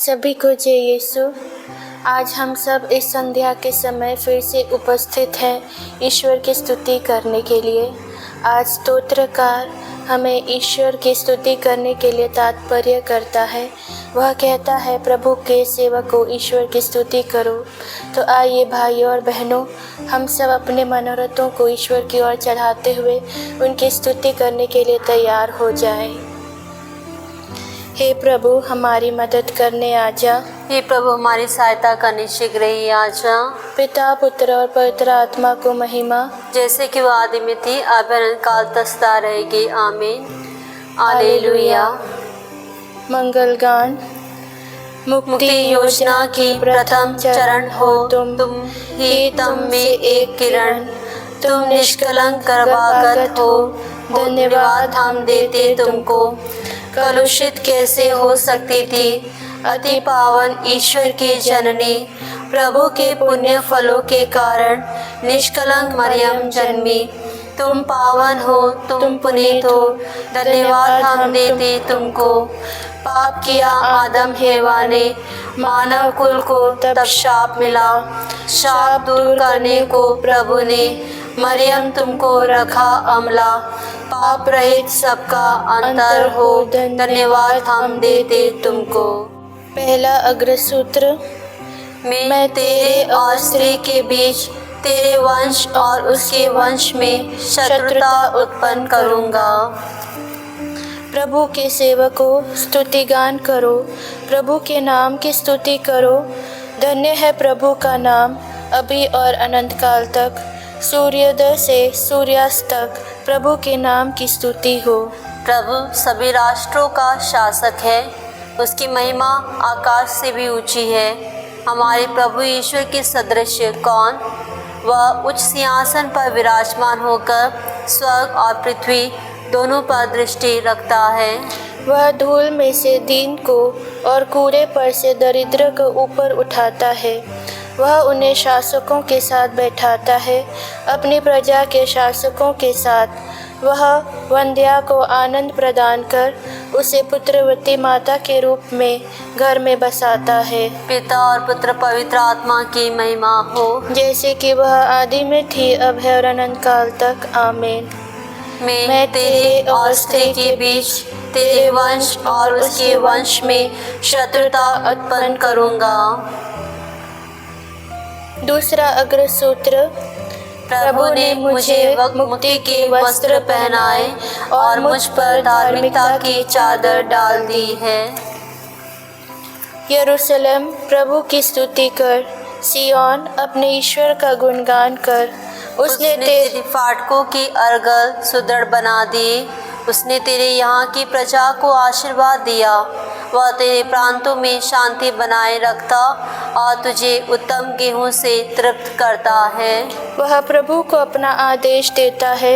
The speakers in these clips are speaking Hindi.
सभी को जय यीशु। आज हम सब इस संध्या के समय फिर से उपस्थित हैं ईश्वर की स्तुति करने के लिए। आज स्तोत्रकार हमें ईश्वर की स्तुति करने के लिए तात्पर्य करता है। वह कहता है, प्रभु के सेवकों ईश्वर की स्तुति करो। तो आइए भाइयों और बहनों, हम सब अपने मनोरथों को ईश्वर की ओर चढ़ाते हुए उनकी स्तुति करने के लिए तैयार हो जाएं। हे प्रभु, हमारी मदद करने आजा। हे प्रभु, हमारी सहायता करने शीघ्र ही आजा। पिता, पुत्र और पवित्र आत्मा को महिमा, जैसे कि वह आदि में थी, अब अनंत काल तक सदा रहेगी। आमीन। हालेलुया। मंगल गान। मुक्ति योजना की प्रथम चरण हो तुम ही, तुम में एक किरण, तुम निष्कलंक करवागत हो, धन्यवाद हम देते तुमको। कलुषित कैसे हो सकती थी अति पावन ईश्वर की जननी, प्रभु के पुण्य फलों के कारण निष्कलंक मरियम जन्मी। तुम पावन हो, तुम पुनीत हो, धन्यवाद हम देते तुमको। पाप किया आदम हेवा ने, मानव कुल को तब शाप मिला। शाप दूर करने को प्रभु ने मरियम तुमको रखा अमला। पाप रहित सबका अंतर हो, धन्यवाद हम देते तुमको। पहला अग्रसूत्र। मैं तेरे और स्त्री के बीच, तेरे वंश और उसके वंश में शत्रुता उत्पन्न करूँगा। प्रभु के सेवकों स्तुति गान करो, प्रभु के नाम की स्तुति करो। धन्य है प्रभु का नाम अभी और अनंत काल तक। सूर्योदय से सूर्यास्त तक प्रभु के नाम की स्तुति हो। प्रभु सभी राष्ट्रों का शासक है, उसकी महिमा आकाश से भी ऊंची है। हमारे प्रभु ईश्वर के सदृश कौन? वह उच्च सिंहासन पर विराजमान होकर स्वर्ग और पृथ्वी दोनों पर दृष्टि रखता है। वह धूल में से दीन को और कूड़े पर से दरिद्र को ऊपर उठाता है। वह उन्हें शासकों के साथ बैठाता है, अपनी प्रजा के शासकों के साथ। वह वंध्या को आनंद प्रदान कर उसे पुत्रवती माता के रूप में घर में बसाता है। पिता और पुत्र पवित्र आत्मा की महिमा हो, जैसे कि वह आदि में थी, अब है और अनंत काल तक। आमीन। मैं तेरे और स्त्री के बीच, तेरे वंश और उसके वंश में शत्रुता उत्पन्न करूँगा। दूसरा अग्रसूत्र। प्रभु ने मुझे मुक्ति के वस्त्र पहनाए और मुझ पर धार्मिकता की चादर डाल दी है। यरूशलेम प्रभु की स्तुति कर, सिय्योन अपने ईश्वर का गुणगान कर। उसने तेरे फाटकों की अर्गल सुदृढ़ बना दी। उसने तेरे यहाँ की प्रजा को आशीर्वाद दिया। वह तेरे प्रांतों में शांति बनाए रखता और तुझे उत्तम गेहूं से तृप्त करता है। वह प्रभु को अपना आदेश देता है,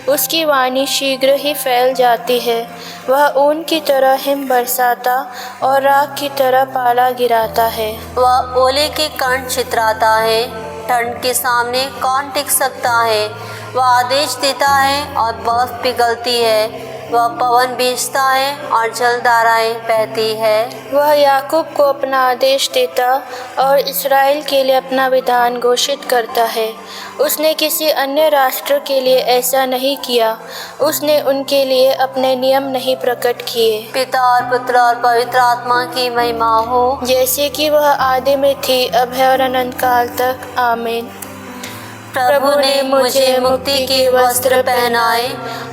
उसकी वाणी शीघ्र ही फैल जाती है। वह ऊन की तरह हिम बरसाता और राख की तरह पाला गिराता है। वह ओले के कण छितराता है, ठंड के सामने कौन टिक सकता है। वह आदेश देता है और बर्फ पिघलती है। वह पवन भेजता है और जलधाराएं बहती है। वह याकूब को अपना आदेश देता और इस्राएल के लिए अपना विधान घोषित करता है। उसने किसी अन्य राष्ट्र के लिए ऐसा नहीं किया। उसने उनके लिए अपने नियम नहीं प्रकट किए। पिता और पुत्र और पवित्र आत्मा की महिमा हो, जैसे कि वह आदि में थी, अब है और अनंत काल तक। आमीन। प्रभु ने मुझे मुक्ति के वस्त्र पहनाए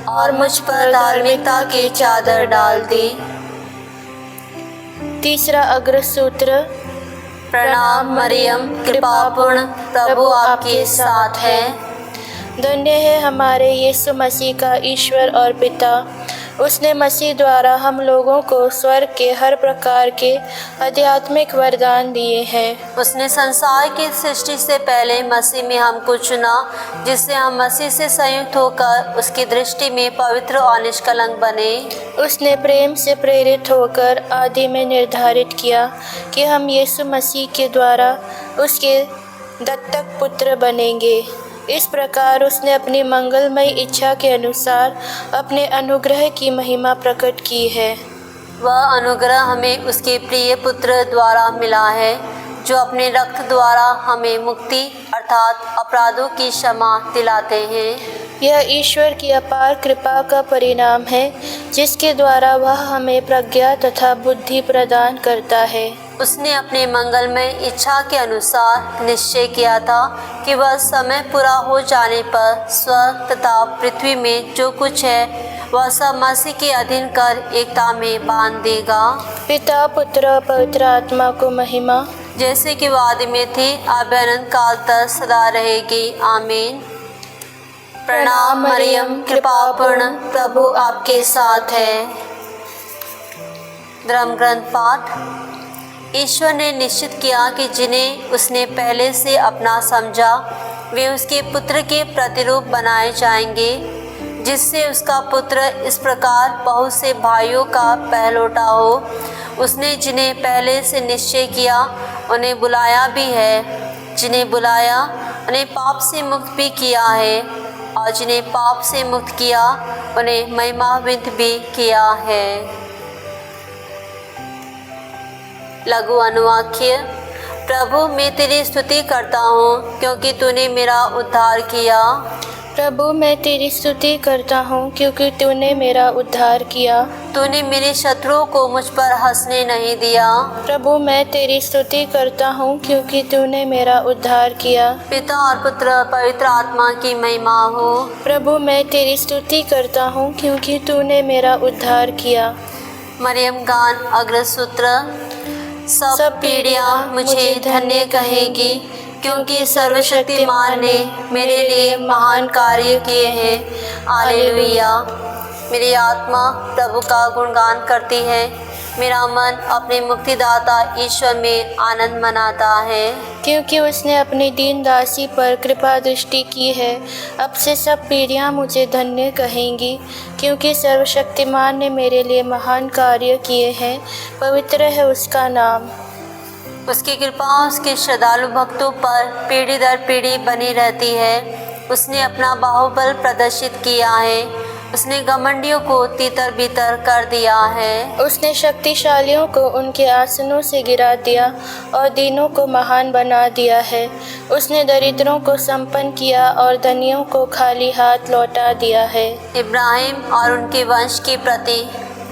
और मुझ पर धार्मिकता की चादर डाल दी। तीसरा अग्रसूत्र। प्रणाम मरियम, कृपापूर्ण, प्रभु आपके साथ है। धन्य है हमारे यीशु मसीह का ईश्वर और पिता। उसने मसीह द्वारा हम लोगों को स्वर्ग के हर प्रकार के आध्यात्मिक वरदान दिए हैं। उसने संसार की सृष्टि से पहले मसीह में हमको चुना, जिससे हम मसीह से संयुक्त होकर उसकी दृष्टि में पवित्र और निष्कलंक बने। उसने प्रेम से प्रेरित होकर आदि में निर्धारित किया कि हम यीशु मसीह के द्वारा उसके दत्तक पुत्र बनेंगे। इस प्रकार उसने अपनी मंगलमय इच्छा के अनुसार अपने अनुग्रह की महिमा प्रकट की है। वह अनुग्रह हमें उसके प्रिय पुत्र द्वारा मिला है, जो अपने रक्त द्वारा हमें मुक्ति अर्थात अपराधों की क्षमा दिलाते हैं। यह ईश्वर की अपार कृपा का परिणाम है, जिसके द्वारा वह हमें प्रज्ञा तथा बुद्धि प्रदान करता है। उसने अपने मंगलमय इच्छा के अनुसार निश्चय किया था कि वह समय पूरा हो जाने पर स्वर्ग तथा पृथ्वी में जो कुछ है वह सब मसीह के अधीन कर एकता में बांध देगा। पिता पुत्र और पवित्र आत्मा को महिमा, जैसे कि वह आदि में थी, अब अनंत काल तक सदा रहेगी। आमीन। प्रणाम मरियम, कृपापूर्ण, प्रभु आपके साथ है। धर्म ग्रंथ पाठ। ईश्वर ने निश्चित किया कि जिन्हें उसने पहले से अपना समझा वे उसके पुत्र के प्रतिरूप बनाए जाएंगे, जिससे उसका पुत्र इस प्रकार बहुत से भाइयों का पहलौठा हो। उसने जिन्हें पहले से निश्चय किया उन्हें बुलाया भी है, जिन्हें बुलाया उन्हें पाप से मुक्त भी किया है, और जिन्हें पाप से मुक्त किया उन्हें महिमान्वित भी किया है। लघु अनुवाक्य। प्रभु, मैं तेरी स्तुति करता हूँ क्योंकि तूने मेरा उद्धार किया। प्रभु मैं तेरी स्तुति करता हूँ क्योंकि तूने मेरा उद्धार किया। तूने मेरे शत्रुओं को मुझ पर हंसने नहीं दिया। प्रभु मैं तेरी स्तुति करता हूँ क्योंकि तूने मेरा उद्धार किया। पिता और पुत्र पवित्र आत्मा की महिमा हो। प्रभु मैं तेरी स्तुति करता हूँ क्योंकि तूने मेरा उद्धार किया। मरियम गान अग्र सूत्र। सब पीढ़ियाँ मुझे धन्य कहेगी, क्योंकि सर्वशक्तिमान ने मेरे लिए महान कार्य किए हैं। हालेलुया। मेरी आत्मा प्रभु का गुणगान करती है, मेरा मन अपने मुक्तिदाता ईश्वर में आनंद मनाता है, क्योंकि उसने अपनी दीन दासी पर कृपा दृष्टि की है। अब से सब पीढ़ियाँ मुझे धन्य कहेंगी, क्योंकि सर्वशक्तिमान ने मेरे लिए महान कार्य किए हैं। पवित्र है उसका नाम। उसकी कृपा उसके श्रद्धालु भक्तों पर पीढ़ी दर पीढ़ी बनी रहती है। उसने अपना बाहुबल प्रदर्शित किया है, उसने घमंडियों को तीतर बीतर कर दिया है। उसने शक्तिशालियों को उनके आसनों से गिरा दिया और दीनों को महान बना दिया है। उसने दरिद्रों को संपन्न किया और धनियों को खाली हाथ लौटा दिया है। इब्राहिम और उनके वंश के प्रति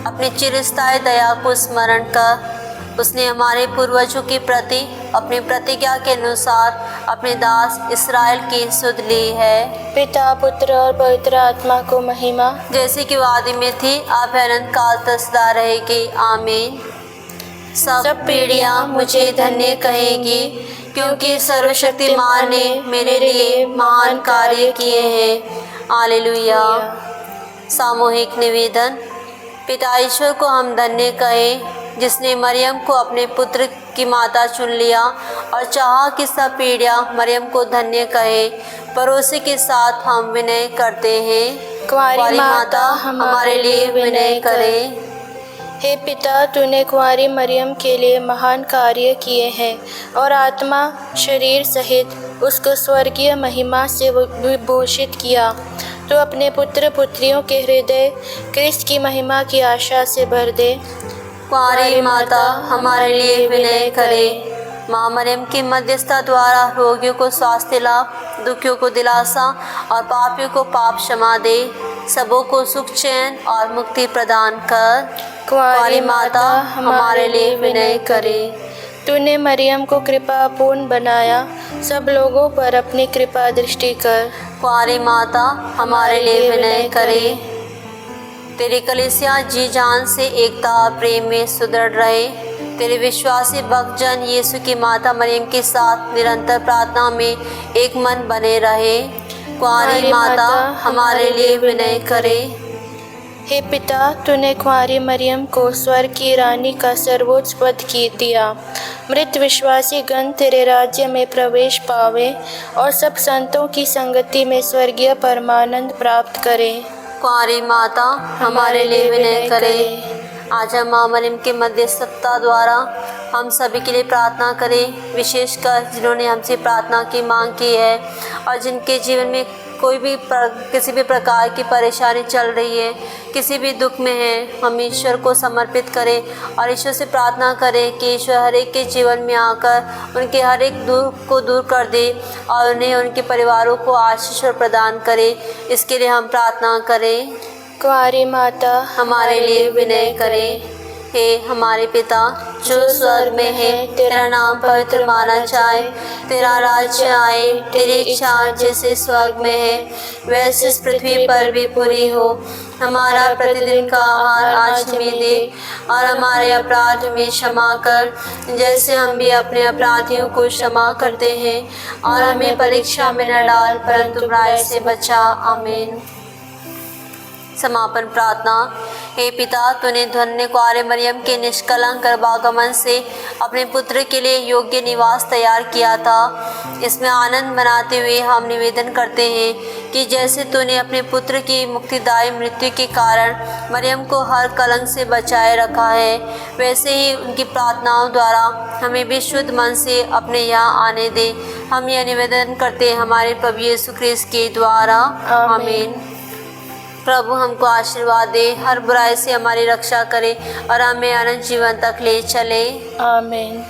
अपनी चिरस्थायी दया को स्मरण कर उसने हमारे पूर्वजों के प्रति अपनी प्रतिज्ञा के अनुसार अपने दास इस्राएल की सुध ली है। पिता पुत्र और पवित्र आत्मा को महिमा, जैसे कि वो आदि में थी, अब अनंत काल तक सदा रहेगी। आमीन। सब पीढ़ियाँ मुझे धन्य कहेंगी, क्योंकि सर्वशक्तिमान ने मेरे लिए महान कार्य किए हैं। हालेलुया। सामूहिक निवेदन। पिता ईश्वर को हम धन्य कहें, जिसने मरियम को अपने पुत्र की माता चुन लिया और चाहा कि सब पीढ़ियाँ मरियम को धन्य कहे। पड़ोसी के साथ हम विनय करते हैं। कुंवारी माता हमारे लिए विनय करे। हे पिता, तूने कुंवारी मरियम के लिए महान कार्य किए हैं और आत्मा शरीर सहित उसको स्वर्गीय महिमा से विभूषित किया। तो अपने पुत्र पुत्रियों के हृदय क्रिस्त की महिमा की आशा से भर दे। कुंवारी माता हमारे लिए विनय करे। माँ मरियम की मध्यस्थता द्वारा रोगियों को स्वास्थ्य लाभ, दुखियों को दिलासा और पापियों को पाप क्षमा दे। सबों को सुख चैन और मुक्ति प्रदान कर। कुंवारी माता हमारे लिए विनय करे। तूने मरियम को कृपापूर्ण बनाया, सब लोगों पर अपनी कृपा दृष्टि कर। कुंवारी माता हमारे लिए विनय करे। तेरी कलीसिया जी जान से एकता प्रेम में सुदृढ़ रहे। तेरे विश्वासी भक्तजन यीशु की माता मरियम के साथ निरंतर प्रार्थना में एक मन बने रहे। कुंवारी माता हमारे लिए विनय करे। हे पिता, तूने कुंवारी मरियम को स्वर्ग की रानी का सर्वोच्च पद की दिया। मृत विश्वासी गण तेरे राज्य में प्रवेश पावे और सब संतों की संगति में स्वर्गीय परमानंद प्राप्त करें। कुंवारी माता हमारे लिए विनय करे। आज हम माँ मरियम के मध्यस्थता द्वारा हम सभी के लिए प्रार्थना करें, विशेषकर जिन्होंने हमसे प्रार्थना की मांग की है और जिनके जीवन में कोई भी किसी भी प्रकार की परेशानी चल रही है, किसी भी दुख में है, हम ईश्वर को समर्पित करें और ईश्वर से प्रार्थना करें कि ईश्वर हर एक के जीवन में आकर उनके हर एक दुख को दूर कर दे और उन्हें उनके परिवारों को आशीष प्रदान करे। इसके लिए हम प्रार्थना करें। कुंवारी माता हमारे लिए विनय करें। हे हमारे पिता जो स्वर्ग में है, तेरा नाम पवित्र माना जाए, तेरा राज्य आए, तेरी इच्छा जैसे स्वर्ग में है वैसे इस पृथ्वी पर भी पूरी हो। हमारा प्रतिदिन का आहार आज हमें दे और हमारे अपराध में क्षमा कर जैसे हम भी अपने अपराधियों को क्षमा करते हैं, और हमें परीक्षा में न डाल परंतु बुराई से बचा। आमीन। समापन प्रार्थना। हे पिता, तूने धन्य कुंवारी मरियम के निष्कलंक गर्भागमन से अपने पुत्र के लिए योग्य निवास तैयार किया था। इसमें आनंद मनाते हुए हम निवेदन करते हैं कि जैसे तूने अपने पुत्र की मुक्तिदायी मृत्यु के कारण मरियम को हर कलंक से बचाए रखा है, वैसे ही उनकी प्रार्थनाओं द्वारा हमें भी शुद्ध मन से अपने यहाँ आने दे। हम यह निवेदन करते हैं हमारे प्रभु यीशु ख्रिस्त के द्वारा। आमीन। प्रभु हमको आशीर्वाद दे, हर बुराई से हमारी रक्षा करे और हमें अनंत जीवन तक ले चले। आमीन।